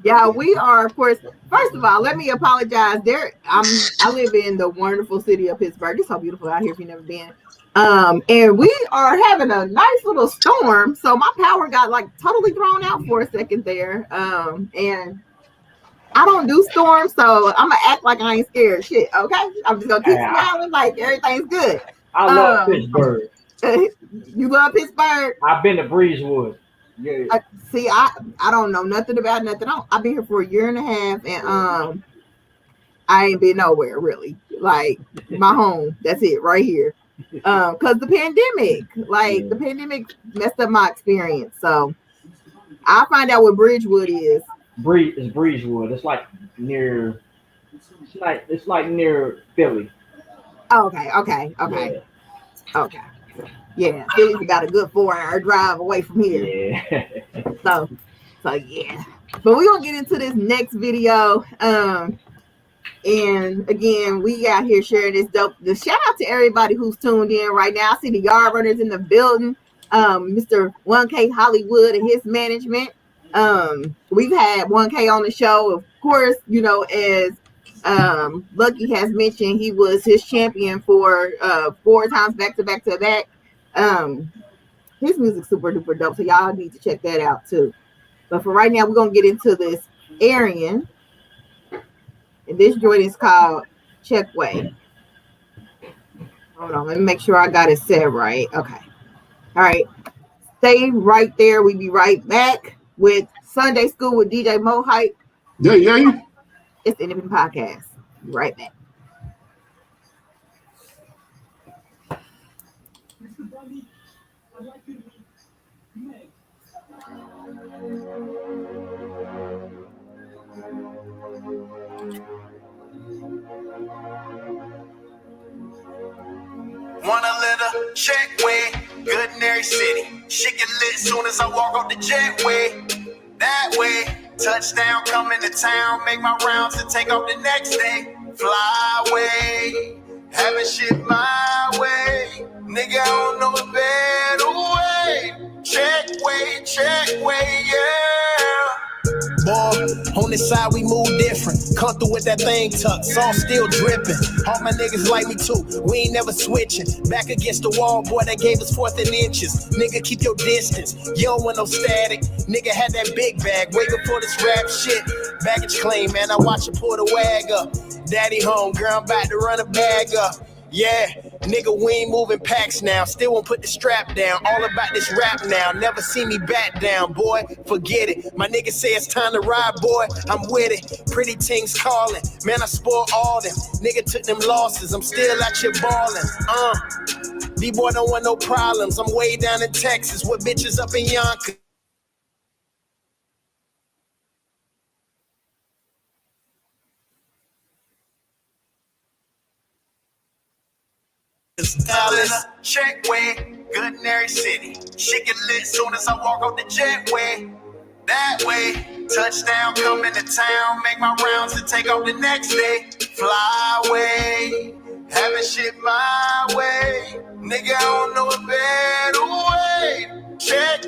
S3: Yeah, we are, of course. First of all, let me apologize. I live in the wonderful city of Pittsburgh. It's so beautiful out here if you've never been. And we are having a nice little storm. So my power got totally thrown out for a second there. And I don't do storms, so I'm gonna act like I ain't scared of shit. Okay, I'm just gonna keep smiling like everything's good.
S9: I love Pittsburgh.
S3: You love Pittsburgh?
S9: I've been to Breezewood. Yeah.
S3: See, I don't know nothing about nothing. I've been here for a year and a half, and I ain't been nowhere really. Like my home, that's it right here. Cause the pandemic messed up my experience. So I'll find out what Bridgewood is.
S9: It's Breezewood. It's like near. It's like near Philly.
S3: Okay. Yeah, Philly's about a good 4-hour drive away from here.
S9: Yeah.
S3: So yeah. But we're gonna get into this next video. And again, we out here sharing this dope. The shout out to everybody who's tuned in right now. I see the yard runners in the building. Mr. 1K Hollywood and his management. We've had 1K on the show, of course, as Lucky has mentioned, he was his champion for 4 times back to back. His music's super duper dope, so y'all need to check that out too. But for right now, we're gonna get into this Aryan, and this joint is called Checkway. Hold on, let me make sure I got it set right. Okay, all right, stay right there. We'll be right back with Sunday School with DJ Mo Hype.
S2: Yeah.
S3: It's the Independent Podcast. Be right back.
S8: Want a little check way, good in every city. Shit get lit soon as I walk off the jetway. That way, touchdown, coming to town, make my rounds and take off the next day. Fly away, having shit my way. Nigga, I don't know a better way. Check way, yeah.
S10: Boy, on this side we move different. Come through with that thing tucked, sauce still dripping. All my niggas like me too, we ain't never switching. Back against the wall, boy, that gave us 4th and inches. Nigga, keep your distance, you don't want no static. Nigga had that big bag, way before this rap shit. Baggage claim, man, I watch her pull the wag up. Daddy home, girl, I'm about to run a bag up. Yeah, nigga, we ain't moving packs now. Still won't put the strap down. All about this rap now. Never see me back down, boy. Forget it. My nigga say it's time to ride, boy. I'm with it. Pretty things calling. Man, I spoiled all them. Nigga took them losses. I'm still out here balling. D-boy don't want no problems. I'm way down in Texas with bitches up in Yonkers. Dallas, check way, good in every city. Shit get lit soon as I walk off the jetway. That way, touchdown, come into town, make my rounds and take off the next day. Fly away, having shit my way. Nigga, I don't know a better way. Check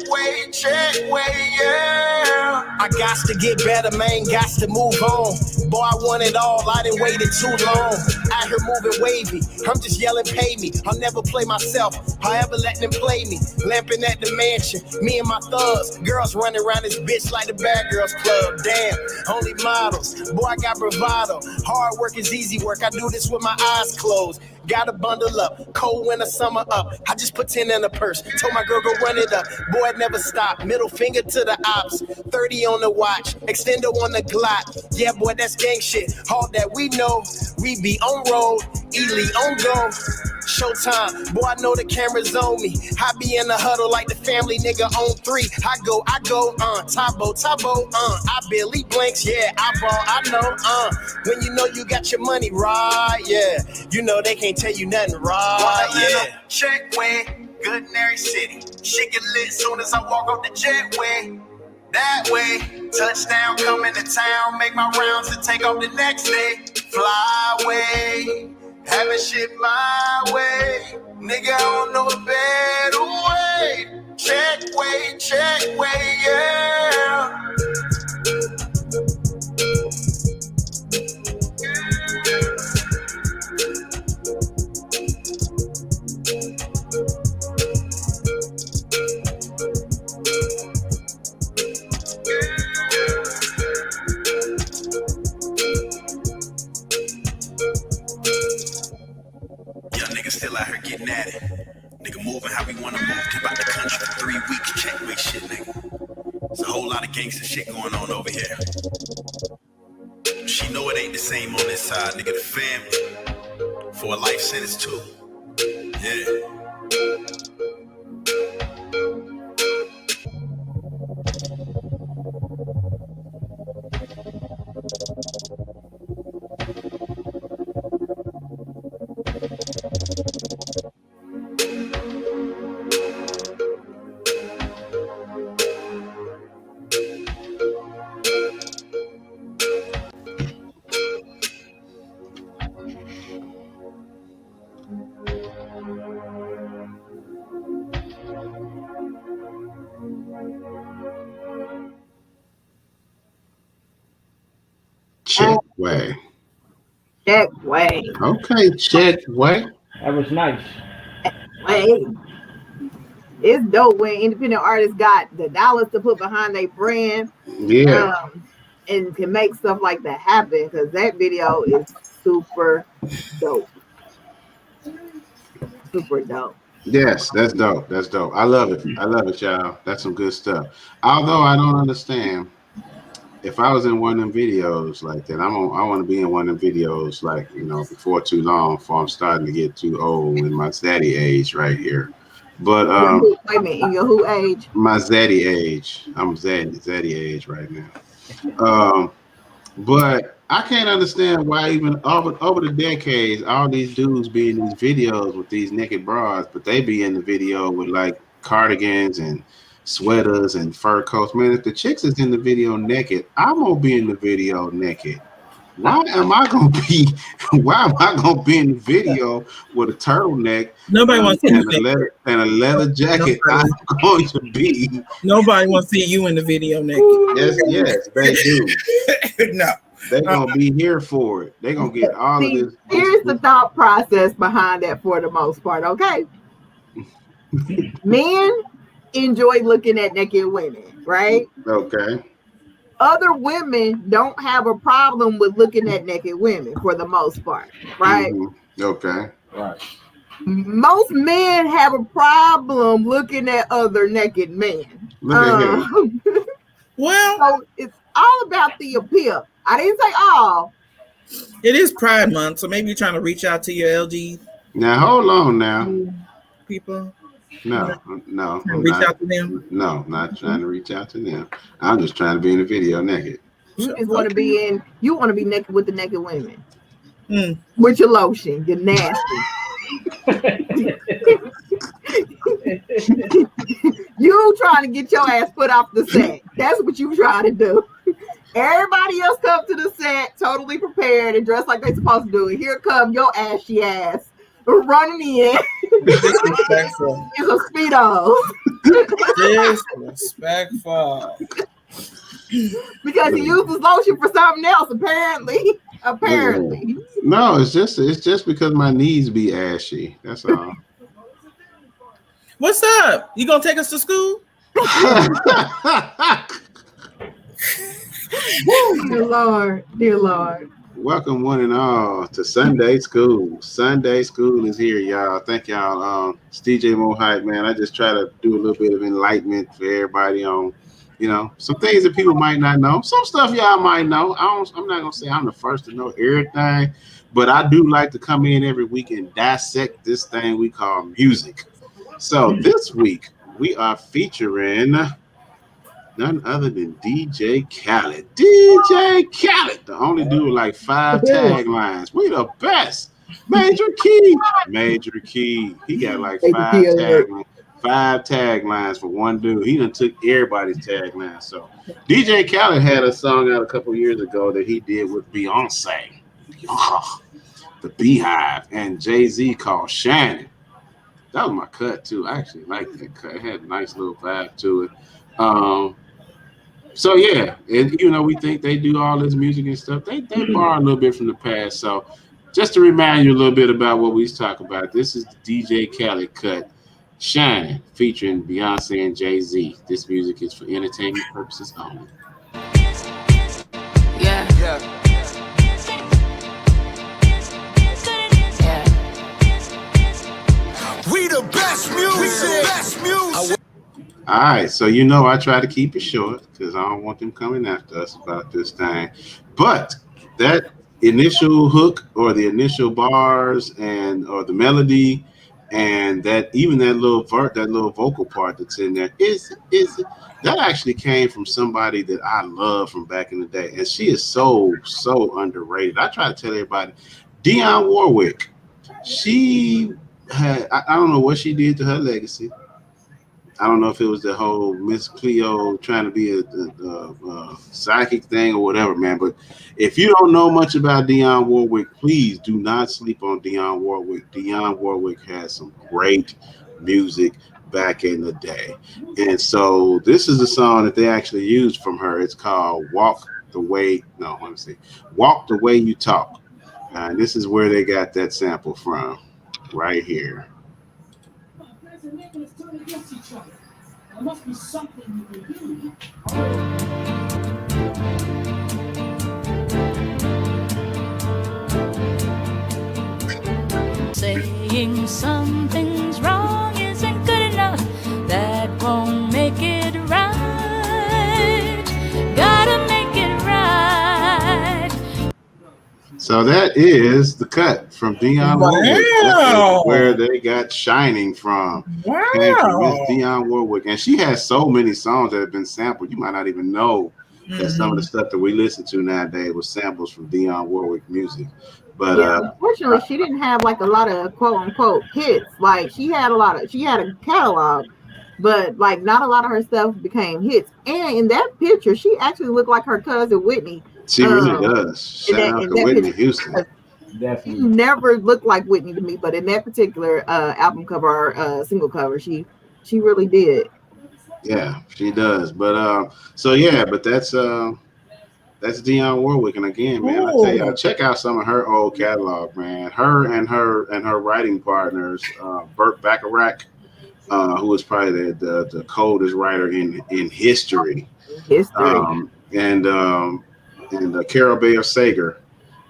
S10: way, yeah. I got to get better, man, got to move on. Boy, I want it all, I done waited too long. Out here moving wavy, I'm just yelling, pay me. I'll never play myself, however let them play me. Lamping at the mansion, me and my thugs. Girls running around this bitch like the Bad Girls Club. Damn, only models, boy, I got bravado. Hard work is easy work, I do this with my eyes closed. Gotta bundle up, cold winter, summer up. I just put 10 in the purse, told my girl go run it up. Boy, it never stop, middle finger to the ops. 30 on the watch, extender on the Glock. Yeah, boy, that's gang shit. All that we know, we be on road, elite on go. Showtime, boy, I know the camera's on me. I be in the huddle like the family nigga on 3. I go, Tabo, I barely blinks, yeah, I ball, I know, when you know you got your money right, yeah, you know they can't tell you nothing right, yeah. Check way, good in every city. Shit get lit soon as I walk off the jetway. That way, touchdown, come into town, make my rounds and take off the next day. Fly away, having shit my way. Nigga, I don't know a better way. Check way, yeah. Young niggas still out here getting at it. Nigga moving how we wanna move. Keep out the country for 3 weeks. Check way shit, nigga. There's a whole lot of gangster shit going on over here. She know it ain't the same on this side, nigga. The family for a life sentence too. Yeah.
S2: Check way.
S3: Check way.
S2: Okay, check way.
S9: That was nice.
S3: Way. It's dope when independent artists got the dollars to put behind their brand.
S2: Yeah.
S3: And can make stuff like that happen, because that video is super dope. Super dope.
S2: Yes, that's dope. That's dope. I love it. I love it, y'all. That's some good stuff. Although I don't understand, if I was in one of them videos like that, I want to be in one of them videos like, you know, before too long, before I'm starting to get too old in my zaddy age right here. But
S3: wait a minute, in your who age?
S2: My zaddy age. I'm zaddy age right now. But I can't understand why even over the decades, all these dudes be in these videos with these naked bras, but they be in the video with like cardigans and sweaters and fur coats. Man, if the chicks is in the video naked, I'm gonna be in the video naked. Why am I gonna be? Why am I gonna be in the video with a turtleneck
S4: Nobody wants to see you
S2: and a leather jacket?
S4: Nobody.
S2: I'm going to be.
S4: Nobody wants to see you in the video naked.
S2: Yes, they do.
S4: No.
S2: They're gonna be here for it. They're gonna get all of this.
S3: Here's the thought process behind that for the most part, okay? Men enjoy looking at naked women, right?
S2: Okay.
S3: Other women don't have a problem with looking at naked women for the most part, right?
S2: Mm-hmm. Okay.
S9: Right.
S3: Most men have a problem looking at other naked men.
S2: Look at him.
S4: Well,
S3: so it's all about the appeal. I didn't say all.
S4: It is Pride Month, so maybe you're trying to reach out to your LG
S2: Now hold on now.
S4: people.
S2: No.
S4: Reach out to them.
S2: No, not trying to reach out to them. I'm just trying to be in the video naked.
S3: You just want to be in. You want to be naked with the naked women.
S4: Mm.
S3: With your lotion, you're nasty. You trying to get your ass put off the set. That's what you trying to do. Everybody else come to the set totally prepared and dressed like they supposed to do. And here come your ashy ass running in.
S4: Disrespectful.
S3: It's a Speedo.
S4: Disrespectful.
S3: Because he used his lotion for something else, apparently.
S2: No, it's just because my knees be ashy. That's all.
S4: What's up? You gonna take us to school?
S3: Dear Lord.
S2: Welcome one and all to Sunday School. Sunday School is here, y'all. Thank y'all. It's DJ Mo Hype, man. I just try to do a little bit of enlightenment for everybody on, some things that people might not know. Some stuff y'all might know. I'm not gonna say I'm the first to know everything, but I do like to come in every week and dissect this thing we call music. So this week we are featuring none other than DJ Khaled. DJ Khaled, the only dude with like 5 taglines. We the best. Major Key. He got like 5 taglines for one dude. He done took everybody's taglines. So DJ Khaled had a song out a couple years ago that he did with Beyonce, the Beehive, and Jay-Z called Shannon. That was my cut too. I actually liked that cut. It had a nice little vibe to it. So yeah, and we think they do all this music and stuff. They borrow a little bit from the past. So just to remind you a little bit about what we talk about, this is the DJ Khaled cut, Shining, featuring Beyonce and Jay-Z. This music is for entertainment purposes only.
S8: Yeah. We the best music.
S2: All right, so I try to keep it short because I don't want them coming after us about this thing. But that initial hook or the initial bars or the melody and that little vocal part that's in there is that actually came from somebody that I love from back in the day, and she is so underrated. I try to tell everybody, Dionne Warwick. She had I don't know what she did to her legacy. I don't know if it was the whole Miss Cleo trying to be a psychic thing or whatever, man. But if you don't know much about Dionne Warwick, please do not sleep on Dionne Warwick. Dionne Warwick has some great music back in the day. And so this is a song that they actually used from her. It's called Walk the Way You Talk. And this is where they got that sample from, right here.
S11: There must be something you can do.
S12: Saying something's wrong isn't good enough. That won't make it right. Gotta make it right.
S2: So that is the cut from Dionne Warwick. That's where they got Shining from.
S4: Wow.
S2: Came from Miss Dionne Warwick. And she has so many songs that have been sampled. You might not even know that some of the stuff that we listen to nowadays was samples from Dionne Warwick music. But
S3: unfortunately, she didn't have like a lot of quote unquote hits. Like she had a catalog, but like not a lot of her stuff became hits. And in that picture, she actually looked like her cousin Whitney.
S2: She really does. Shout out to Whitney Houston.
S3: She never looked like Whitney to me, but in that particular album cover or single cover, she really did.
S2: Yeah, she does. But so yeah, but that's Dionne Warwick, and again, man, I tell y'all, check out some of her old catalog, man. Her and her writing partners, Burt Bacharach, who was probably the coldest writer in history. And Carol Bayer Sager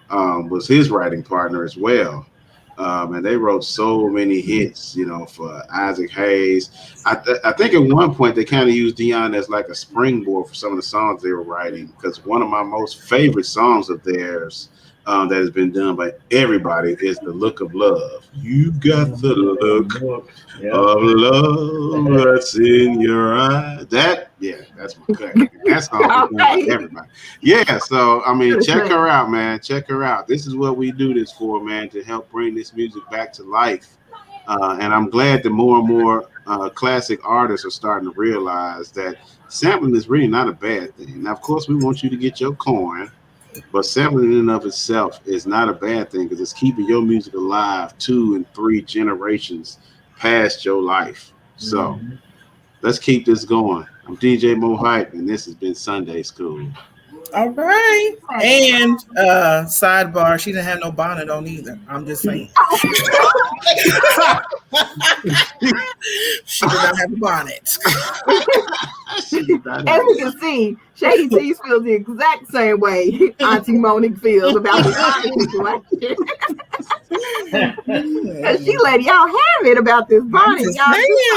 S2: was his writing partner as well. And they wrote so many hits, you know, for Isaac Hayes. I think at one point they kind of used Dionne as like a springboard for some of the songs they were writing, because one of my most favorite songs of theirs that has been done by everybody is The Look of Love. You got the look of love that's in your eyes. That's my cut. That song is done by everybody. Yeah, so I mean, check her out, man. Check her out. This is what we do this for, man, to help bring this music back to life. And I'm glad that more and more classic artists are starting to realize that sampling is really not a bad thing. Now, of course, we want you to get your coin, but sampling in and of itself is not a bad thing, because it's keeping your music alive 2 and 3 generations past your life. So let's keep this going. I'm DJ Mo Hype, and this has been Sunday School.
S4: All right. And sidebar, she didn't have no bonnet on either. I'm just saying. She did not have a bonnet.
S3: As you can see, Shady Teas feels the exact same way Auntie Monique feels about the situation. She let y'all have it about this bonnet.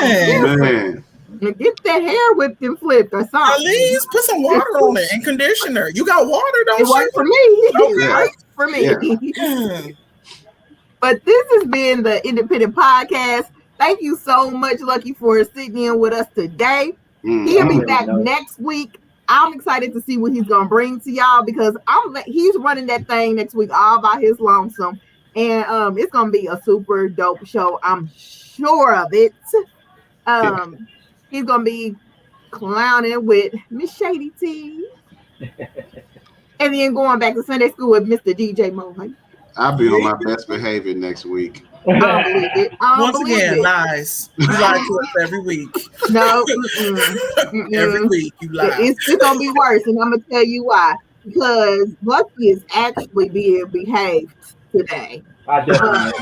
S2: Man.
S3: Get that hair whipped and flipped or something.
S4: At least put some water on it and conditioner. You got water, don't you?
S3: It worked for me. It worked for me.
S4: Yeah.
S3: But this has been the Independent Podcast. Thank you so much, Lucky, for sitting in with us today. He'll be back next week. I'm excited to see what he's gonna bring to y'all, because he's running that thing next week all by his lonesome, and it's gonna be a super dope show. I'm sure of it. He's gonna be clowning with Miss Shady Teas, and then going back to Sunday school with Mr. DJ Mo.
S2: I'll be on my best behavior next week.
S3: I don't believe it.
S4: Once again, lies. You lie to us every week.
S3: No,
S4: every week you lie.
S3: It's gonna be worse, and I'm gonna tell you why. Because Lucky is actually being behaved today.
S9: I definitely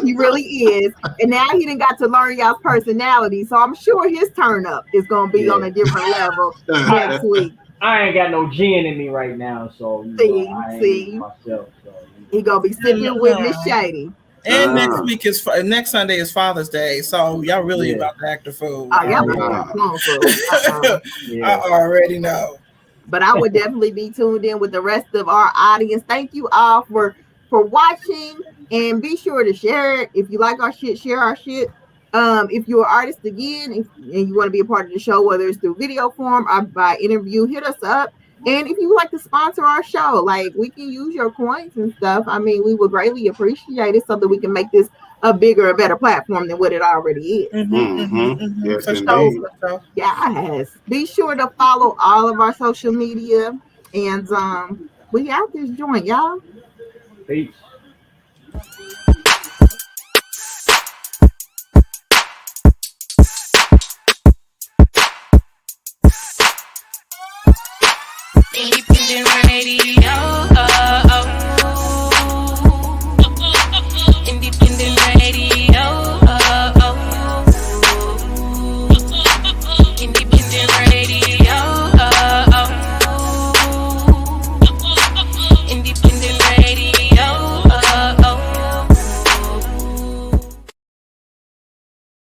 S3: He really is, and now he done got to learn y'all's personality. So I'm sure his turn up is gonna be on a different level next week.
S9: I ain't got no gin in me right now, so I ain't myself. So
S3: he gonna be sipping with Miss Shady.
S4: And next Sunday is Father's Day, so y'all really about to act a fool.
S3: Oh, y'all
S4: I already know.
S3: But I would definitely be tuned in with the rest of our audience. Thank you all for watching, and be sure to share it. If you like our shit, share our shit. If you're an artist again, and you want to be a part of the show, whether it's through video form or by interview, hit us up. And if you would like to sponsor our show, like, we can use your coins and stuff. I mean, we would greatly appreciate it, so that we can make this a bigger, a better platform than what it already is.
S2: Yes,
S3: So, yes. Be sure to follow all of our social media, and we out this joint, y'all.
S9: Peace.
S1: Independent radio.